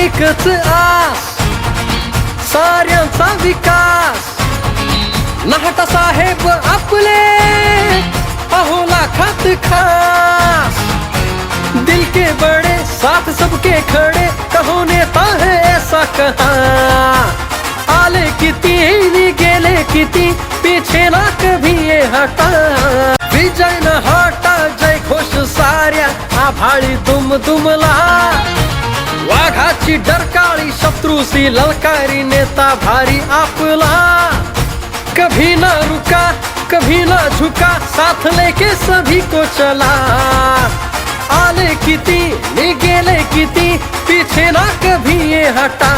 एकच आस, साऱ्यांचा विकास. नाहटा साहेब आपले अहो लाखात खास. दिल के बड़े साथ सबके खड़े, कहो नेता है ऐसा कहा. आले किती गेले किती, पीछे ना कभी ये हटा. विजय न हटा जय घोष साऱ्या आभाळी दुमदुमला. वाघाची डरकाळी शत्रूसी ललकारी, नेता भारी आपला. कभी ना रुका कभी ना झुका, साथ लेके सभी को चला. आले किती गेले किती, पीछे ना कभी ये हटा.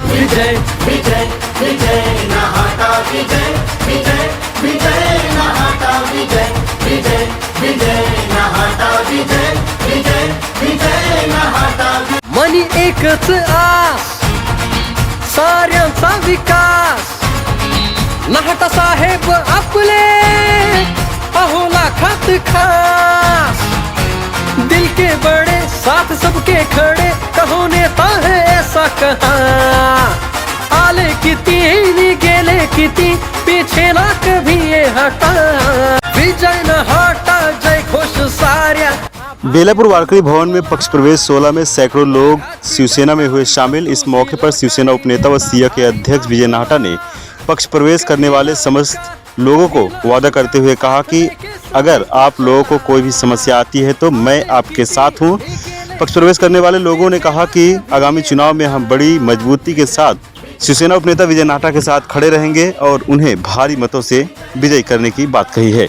विजय विजय विजय न हटा, विजय विजय विजय न हटा, विजय विजय विजय न हटा, विजय विजय विजय न हटा. मनी एकच आस, साऱ्यांचा विकास. नाहटा साहेब आपले अहो लाखात खास. दिल के बड़े साथ सबके खड़े, कहो नेता है ऐसा कहा. आले किती गेले किती, पीछे ना कभी ये हटा. विजय न हटा जय घोष साऱ्या. बेलापुर वारकरी भवन में पक्ष प्रवेश 16 में सैकड़ों लोग शिवसेना में हुए शामिल। इस मौके पर शिवसेना उपनेता व सिया के अध्यक्ष विजय नाहटा ने पक्ष प्रवेश करने वाले समस्त लोगों को वादा करते हुए कहा कि अगर आप लोगों को कोई भी समस्या आती है तो मैं आपके साथ हूं। पक्ष प्रवेश करने वाले लोगों ने कहा कि आगामी चुनाव में हम बड़ी मजबूती के साथ शिवसेना उपनेता विजय नाहटा के साथ खड़े रहेंगे और उन्हें भारी मतों से विजयी करने की बात कही है।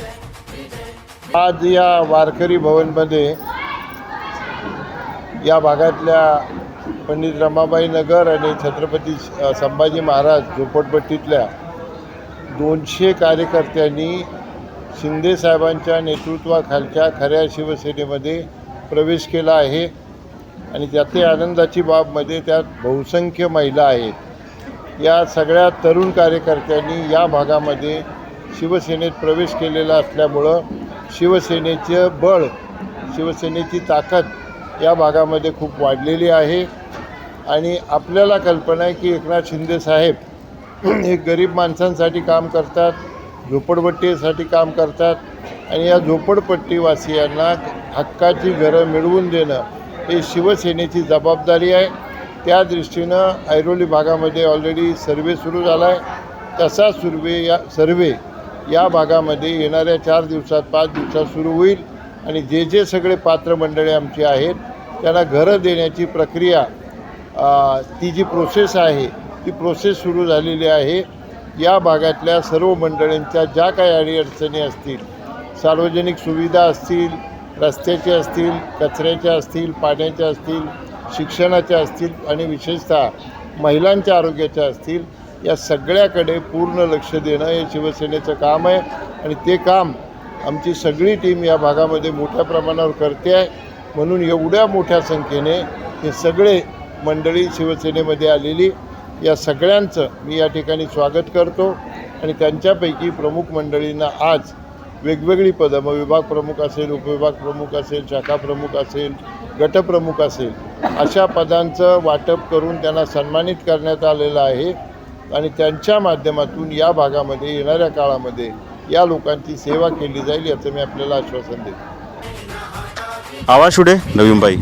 आज या वारकरी भवनमध्ये या भागातल्या पंडित रमाबाई नगर आणि छत्रपती संभाजी महाराज झोपडपट्टीतल्या 200 कार्यकर्त्यांनी शिंदे साहेबांच्या नेतृत्वाखालच्या खऱ्या शिवसेनेमध्ये प्रवेश केला आहे आणि त्याते आनंदाची बाबमध्ये त्यात बहुसंख्य महिला आहेत. या सगळ्या तरुण कार्यकर्त्यांनी या भागामध्ये शिवसेनेत प्रवेश केलेला असल्यामुळं शिवसेनेचं बळ, शिवसेनेची ताकद या भागामध्ये खूप वाढलेली आहे. आणि आपल्याला कल्पना आहे की एकनाथ शिंदे साहेब हे गरीब माणसांसाठी काम करतात, झोपडपट्टीसाठी काम करतात आणि या झोपडपट्टीवासियांना हक्काची घरं मिळवून देणं हे शिवसेनेची जबाबदारी आहे. त्या दृष्टीनं ऐरोली भागामध्ये ऑलरेडी सर्वे सुरू झाला आहे. तसा सर्वे या भागामध्ये येणाऱ्या 4 दिवसात 5 दिवसात सुरू होईल आणि जे जे सगळे पात्र मंडळी आमची आहेत त्यांना घरं देण्याची प्रक्रिया ती जी प्रोसेस आहे ती प्रोसेस सुरू झालेली आहे. या भागातल्या सर्व मंडळींच्या ज्या काही अडीअडचणी असतील, सार्वजनिक सुविधा असतील, रस्त्याच्या असतील, कचऱ्याच्या असतील, पाण्याच्या असतील, शिक्षणाच्या असतील आणि विशेषतः महिलांच्या आरोग्याच्या असतील, या सगळ्याकडे पूर्ण लक्ष देणं हे शिवसेनेचं काम आहे आणि ते काम आमची सगळी टीम या भागामध्ये मोठ्या प्रमाणावर करते आहे. म्हणून एवढ्या मोठ्या संख्येने हे सगळे मंडळी शिवसेनेमध्ये आलेली या सगळ्यांचं मी या ठिकाणी स्वागत करतो आणि त्यांच्यापैकी प्रमुख मंडळींना आज वेगवेगळी पदं, मग विभाग प्रमुख असेल, उपविभाग प्रमुख असेल, शाखा प्रमुख असेल, गटप्रमुख असेल, अशा पदांचं वाटप करून त्यांना सन्मानित करण्यात आलेलं आहे आणि त्यांच्या माध्यमातून या भागामध्ये येणाऱ्या काळामध्ये या लोकांची सेवा केली जाईल याचं मी आपल्याला आश्वासन देतो. आवाज उडे नवी मुंबई.